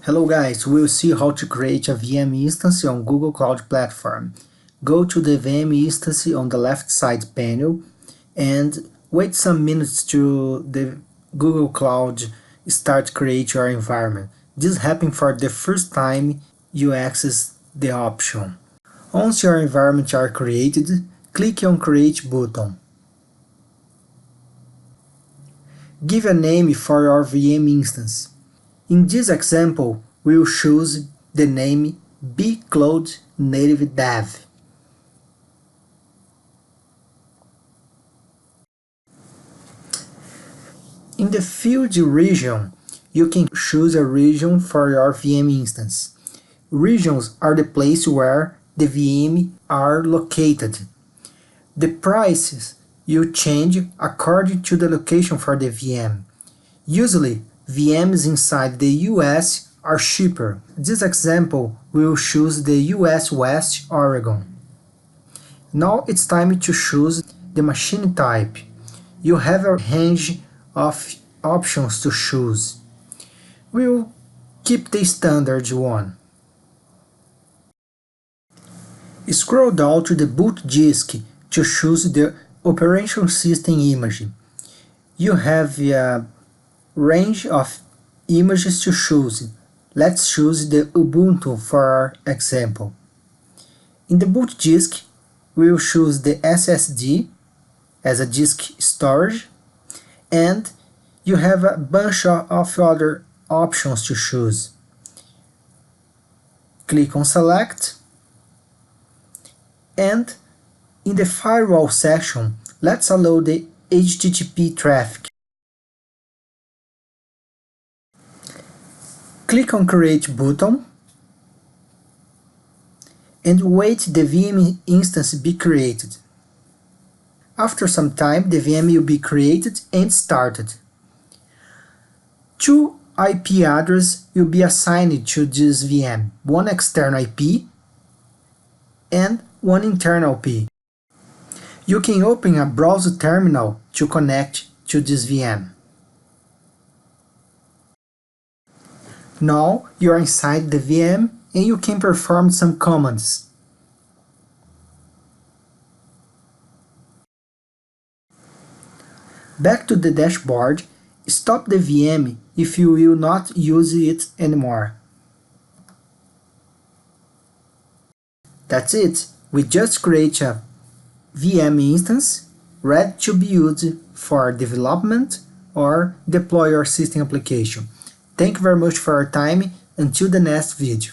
Hello guys, we'll see how to create a VM instance on Google Cloud Platform. Go to the VM instance on the left side panel and wait some minutes to the Google Cloud start create your environment. This happens for the first time you access the option. Once your environment are created, click on Create button. Give a name for your VM instance. In this example, we will choose the name bcloud native dev. In the field region, you can choose a region for your VM instance. Regions are the place where the VM are located. The prices you change according to the location for the VM. Usually, VMs inside the US are cheaper. This example will choose the US West Oregon. Now it's time to choose the machine type. You have a range of options to choose. We'll keep the standard one. Scroll down to the boot disk to choose the operation system image. You have a range of images to choose. Let's choose the Ubuntu for example. In the boot disk, we will choose the SSD as a disk storage, and you have a bunch of other options to choose. Click on Select, and in the firewall section, let's allow the HTTP traffic. Click on Create button and wait the VM instance be created. After some time, the VM will be created and started. Two IP addresses will be assigned to this VM, one external IP and one internal IP. You can open a browser terminal to connect to this VM. Now you are inside the VM and you can perform some commands. Back to the dashboard, stop the VM if you will not use it anymore. That's it, we just create a VM instance ready to be used for development or deploy your system application. Thank you very much for your time. Until the next video.